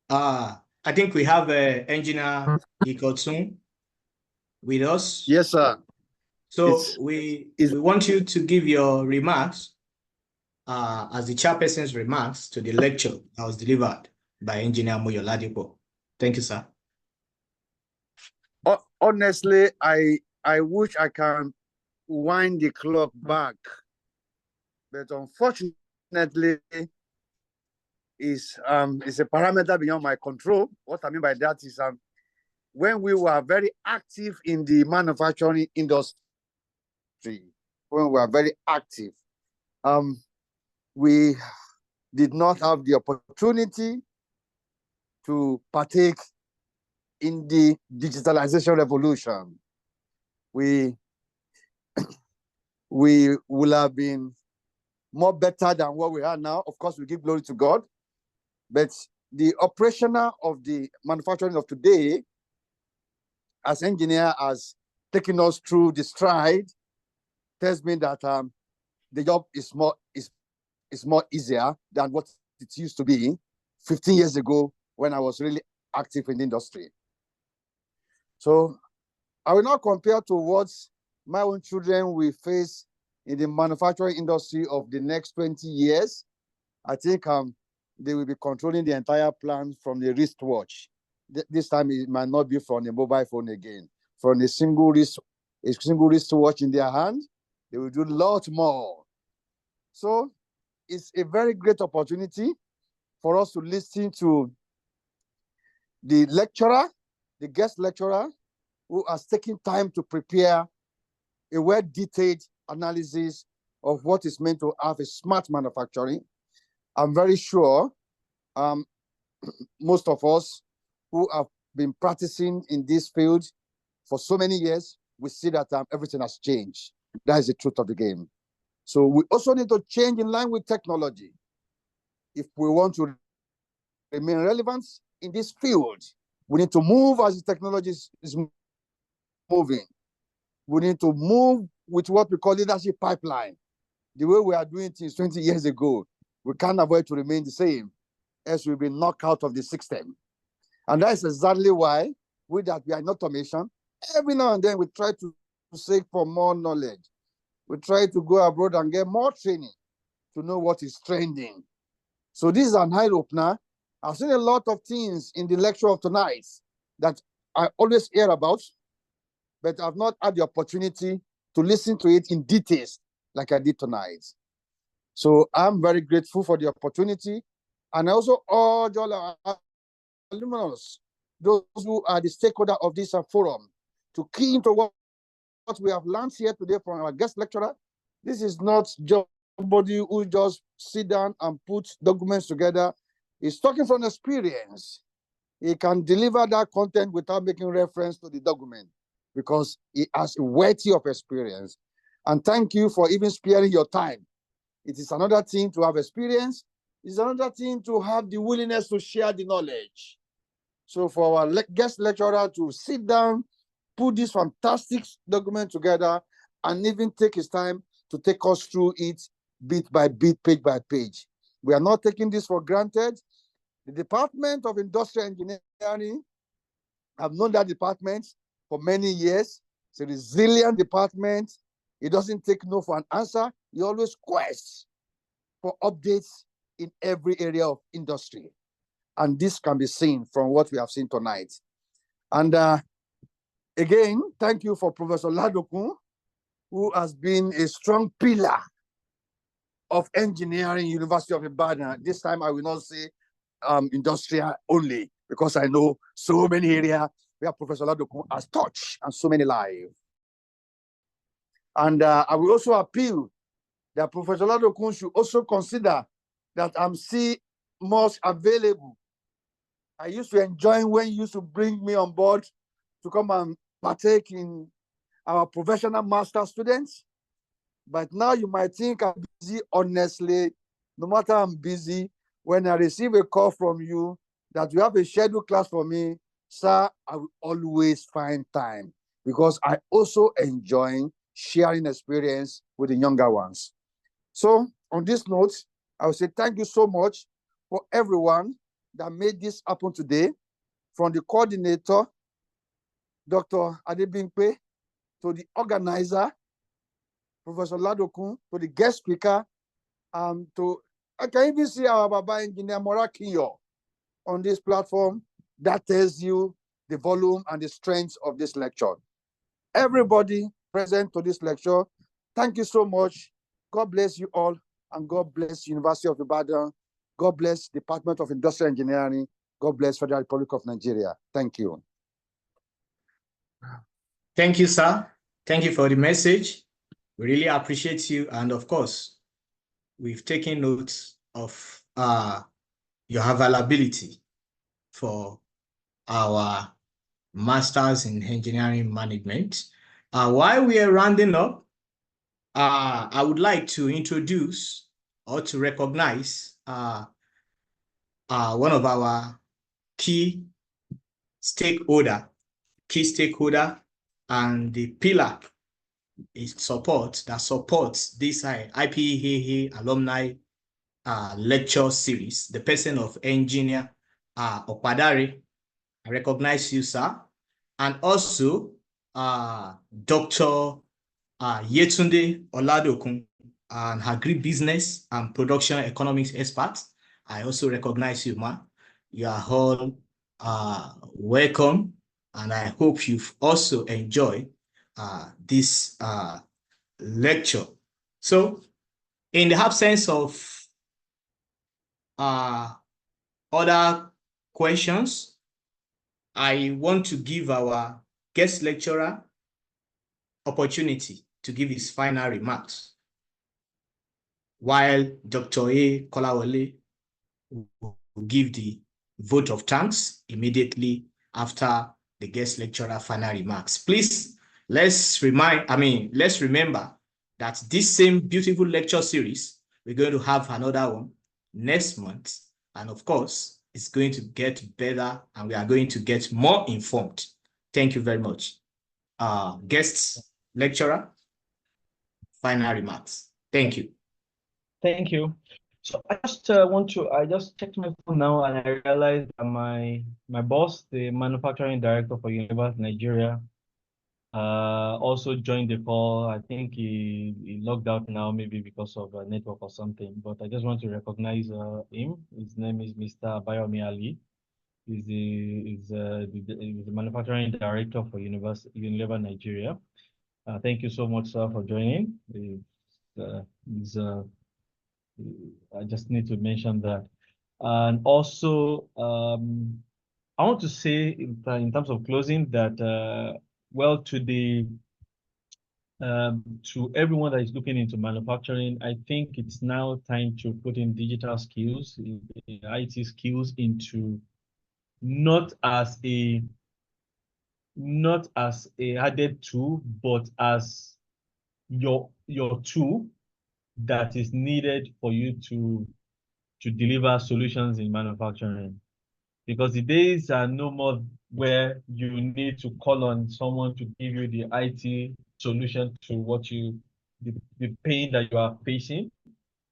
I think we have engineer Ikotun with us. Yes, sir. So we want you to give your remarks as the chairperson's remarks to the lecture that was delivered by Engineer Moyo Ladipo. Thank you, sir. Honestly, I wish I can wind the clock back, but unfortunately, is a parameter beyond my control. What I mean by that is when we were very active in the manufacturing industry, when we were very active, we did not have the opportunity to partake in the digitalization revolution. We will have been more better than what we are now. Of course, we give glory to God. But the operational of the manufacturing of today, as engineer, has taken us through the stride, tells me that the job is more easier than what it used to be 15 years ago, when I was really active in the industry. So I will not compare to what my own children will face in the manufacturing industry of the next 20 years. I think they will be controlling the entire plant from the wristwatch. This time it might not be from a mobile phone again. From a single wristwatch in their hand, they will do a lot more. So it's a very great opportunity for us to listen to the lecturer, the guest lecturer, who has taken time to prepare a well-detailed analysis of what is meant to have a smart manufacturing. I'm very sure most of us who have been practicing in this field for so many years, we see that everything has changed. That is the truth of the game. So we also need to change in line with technology. If we want to remain relevant in this field, we need to move as the technology is moving. We need to move with what we call leadership pipeline. The way we are doing things 20 years ago, we can't avoid to remain the same as we've been knocked out of the system. And that's exactly why we are in automation. Every now and then we try to seek for more knowledge. We try to go abroad and get more training to know what is trending. So this is an eye-opener. I've seen a lot of things in the lecture of tonight that I always hear about, but I've not had the opportunity to listen to it in details like I did tonight. So I'm very grateful for the opportunity. And I also urge all our alumni, those who are the stakeholder of this forum, to key into what we have learned here today from our guest lecturer. This is not just somebody who just sit down and put documents together. He's talking from experience. He can deliver that content without making reference to the document because he has a wealth of experience. And thank you for even sparing your time. It is another thing to have experience. It's another thing to have the willingness to share the knowledge. So for our guest lecturer to sit down, put this fantastic document together, and even take his time to take us through it bit by bit, page by page. We are not taking this for granted. The Department of Industrial Engineering, I've known that department for many years. It's a resilient department. It doesn't take no for an answer. It always quests for updates in every area of industry. And this can be seen from what we have seen tonight. And again, thank you for Professor Ladokun, who has been a strong pillar of engineering, University of Ibadan. This time I will not say industrial only, because I know so many areas where Professor Ladokun has touched and so many lives. And I will also appeal that Professor Ladokun should also consider that I'm still most available. I used to enjoy when you used to bring me on board to come and partake in our professional master students. But now you might think I'm busy. Honestly, no matter I'm busy, when I receive a call from you that you have a scheduled class for me, sir, I will always find time, because I also enjoy sharing experience with the younger ones. So on this note, I will say thank you so much for everyone that made this happen today, from the coordinator, Dr. Adebimpe, to the organizer, Professor Ladokun, to the guest speaker, I can even see our Baba Engineer Morakiyo on this platform. That tells you the volume and the strength of this lecture. Everybody present to this lecture, thank you so much. God bless you all, and God bless University of Ibadan. God bless Department of Industrial Engineering. God bless Federal Republic of Nigeria. Thank you. Thank you, sir. Thank you for the message. We really appreciate you. And of course, we've taken notes of your availability for our Masters in Engineering Management. While we are rounding up, I would like to introduce or to recognize one of our key stakeholder, and the pillar is that supports this IPEAA Alumni lecture series, the person of Engineer Opadare. I recognize you, sir. And also Dr. Yetunde Oladokun, an agribusiness and production economics expert. I also recognize you, ma. You are all welcome, and I hope you've also enjoyed this lecture. So, in the absence of other questions, I want to give our guest lecturer opportunity to give his final remarks, while Dr. A. Kolawole will give the vote of thanks immediately after the guest lecturer final remarks. Please, let's remember that this same beautiful lecture series, we're going to have another one next month. And of course, it's going to get better and we are going to get more informed. Thank you very much. Guest lecturer, final remarks. Thank you. Thank you. So I just checked my phone now and I realized that my boss, the manufacturing director for University of Nigeria, also joined the call. I think he logged out now, maybe because of a network or something. But I just want to recognize him. His name is Mr. Bayomi Ali. He's the manufacturing director for Unilever Nigeria. Thank you so much, sir, for joining. I just need to mention that. And also, I want to say in terms of closing that, well, to everyone that is looking into manufacturing, I think it's now time to put in digital skills, IT skills into not as a added tool, but as your tool that is needed for you to deliver solutions in manufacturing. Because the days are no more where you need to call on someone to give you the IT solution to the pain that you are facing.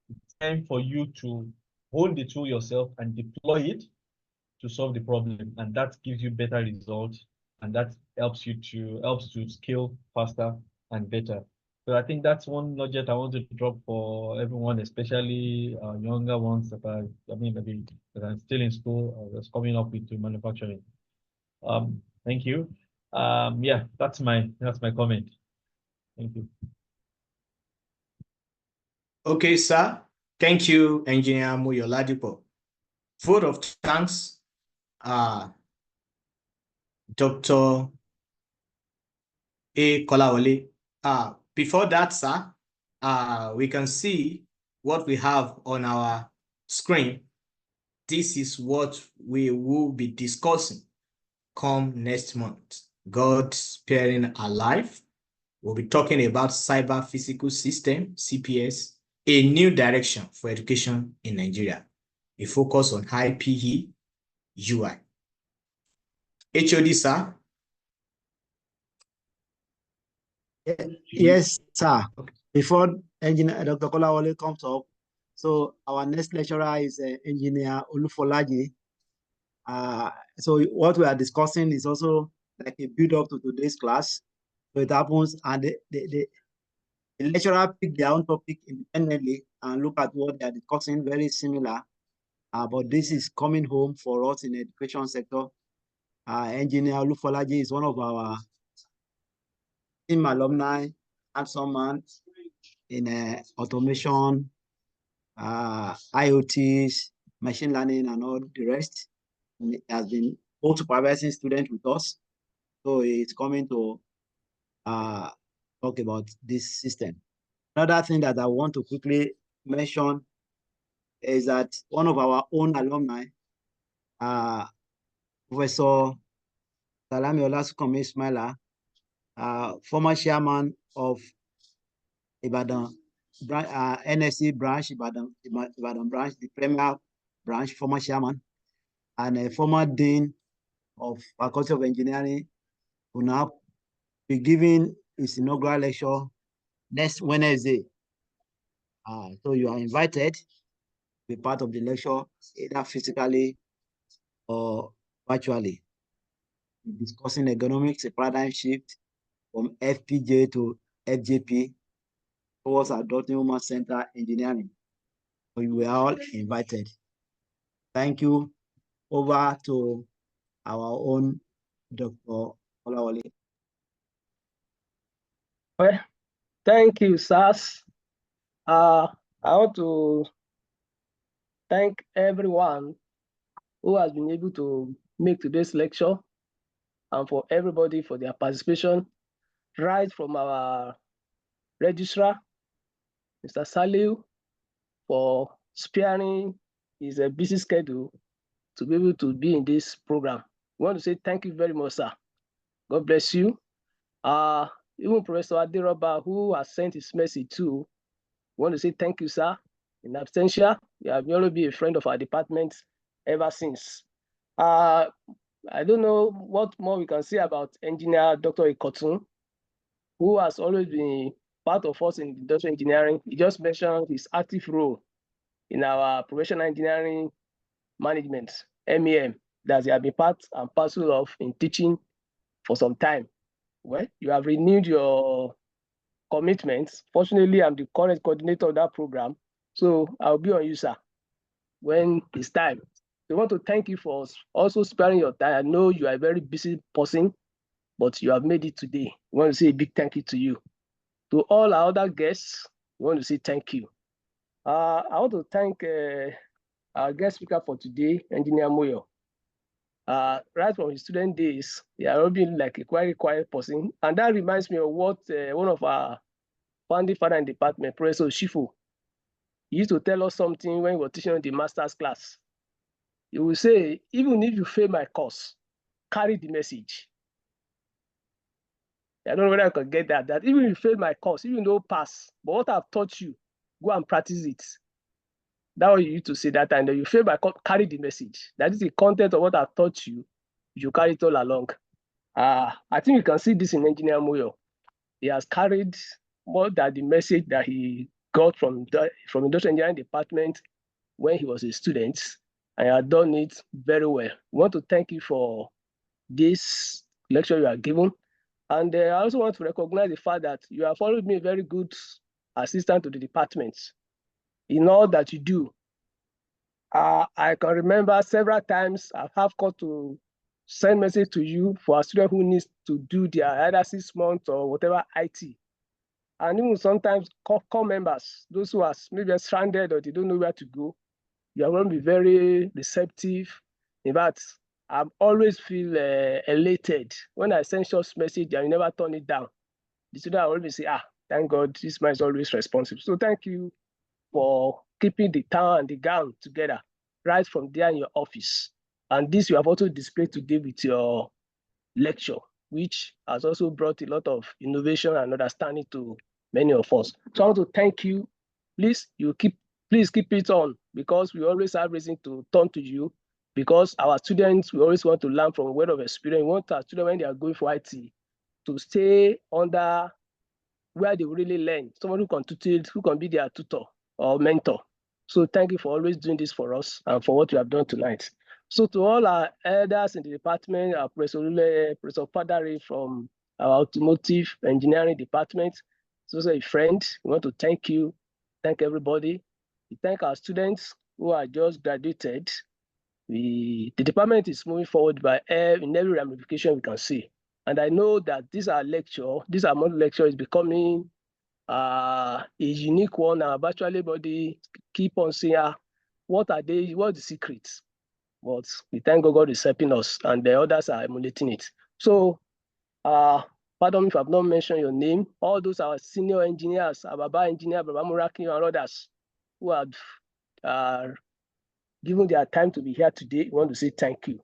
It's time for you to hold the tool yourself and deploy it to solve the problem, and that gives you better results, and that helps to scale faster and better. So I think that's one nugget I want to drop for everyone, especially younger ones that are, maybe that are still in school or that's coming up into manufacturing. Thank you. Yeah, that's my comment. Thank you. Okay, sir. Thank you, Engineer Muyo Ladipo. Vote of thanks, Dr. A. Kolawole. Before that, sir, we can see what we have on our screen. This is what we will be discussing come next month. God sparing alive. We'll be talking about cyber physical system, CPS, a new direction for education in Nigeria. A focus on IPEAA UI. HOD, sir. Yes, sir. Before Engineer Dr. Kolawole comes up, so our next lecturer is Engineer Olufolaji. So what we are discussing is also like a build up to today's class. So it happens, and the lecturer pick their own topic independently and look at what they are discussing, very similar. But this is coming home for us in the education sector. Engineer Olufolaji is one of our team alumni, handsome man in automation, IoTs, machine learning, and all the rest. And he has been both supervising students with us. So it's coming to talk about this system. Another thing that I want to quickly mention is that one of our own alumni, Professor Salami Olasukomi Ismaila, former chairman of Ibadan NSC branch, Ibadan branch, the premier branch, former chairman, and a former dean of Faculty of Engineering, will now be giving his inaugural lecture next Wednesday. So you are invited to be part of the lecture, either physically or virtually. discussing economics, a paradigm shift from FPJ to FJP towards adopting human-centered engineering. We were all invited. Thank you. Over to our own Dr. Olawale. Well, thank you, SARS. I want to thank everyone who has been able to make today's lecture and for everybody for their participation, right from our registrar, Mr. Saliu, for sparing his busy schedule to be able to be in this program. We want to say thank you very much, sir. God bless you. Even Professor Adiroba, who has sent his message too, we want to say thank you, sir. In absentia, you have always been a friend of our department ever since. I don't know what more we can say about engineer Dr. Ikotun, who has always been part of us in industrial engineering. He just mentioned his active role in our professional engineering management, MEM, that he has been part and parcel of in teaching for some time. Well, you have renewed your commitments. Fortunately, I'm the current coordinator of that program, so I'll be on you, sir, when it's time. We want to thank you for also sparing your time. I know you are a very busy person, but you have made it today. We want to say a big thank you to you. To all our other guests, we want to say thank you. I want to thank our guest speaker for today, Engineer Moyo. Right from his student days, he has been like a very quiet person. And that reminds me of what one of our founding father in the department, Professor Shifu, he used to tell us something when we were teaching the master's class. He will say, even if you fail my course, carry the message. I don't know whether I can get that. That even if you fail my course, even though pass, but what I've taught you, go and practice it. That's what you used to say that time. That you fail my course, carry the message. That is the content of what I've taught you. You carry it all along. I think you can see this in Engineer Moyo. He has carried more than the message that he got from industrial engineering department when he was a student, and you have done it very well. We want to thank you for this lecture you are given. And I also want to recognize the fact that you have always been a very good assistant to the department in all that you do. I can remember several times I have called to send message to you for a student who needs to do their either 6 months or whatever IT. And even sometimes call members, those who are maybe stranded or they don't know where to go, you are going to be very receptive. In fact, I always feel elated when I send short message and you never turn it down. The student will always say, thank God, this man is always responsive. So thank you for keeping the town and the gown together right from there in your office. And this you have also displayed today with your lecture, which has also brought a lot of innovation and understanding to many of us. So I want to thank you. Please keep it on, because we always have reason to turn to you, because our students, we always want to learn from a word of experience. We want our students, when they are going for IT, to stay under where they really learn, someone who can tutor, who can be their tutor or mentor. So thank you for always doing this for us and for what you have done tonight. So to all our elders in the department, our Professor Padari from our automotive engineering department, it's also a friend. We want to thank you, thank everybody. We thank our students who are just graduated. The department is moving forward in every ramification we can see. And I know that this model lecture is becoming a unique one. Our virtual body keep on saying, what are the secrets? But we thank God is helping us, and the others are emulating it. So, pardon me if I've not mentioned your name. All those are senior engineers, Baba engineer, Baba Muraki, and others who have given their time to be here today. We want to say thank you.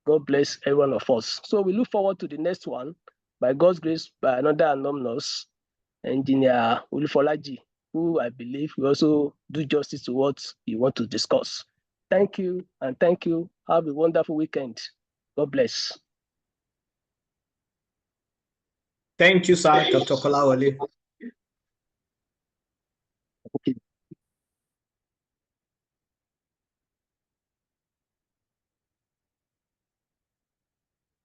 God bless every one of us. So we look forward to the next one, by God's grace, by another alumnus, Engineer Olufolaji, who I believe will also do justice to what you want to discuss. Thank you, and thank you. Have a wonderful weekend. God bless. Thank you, sir, Dr. Kolawole. Okay.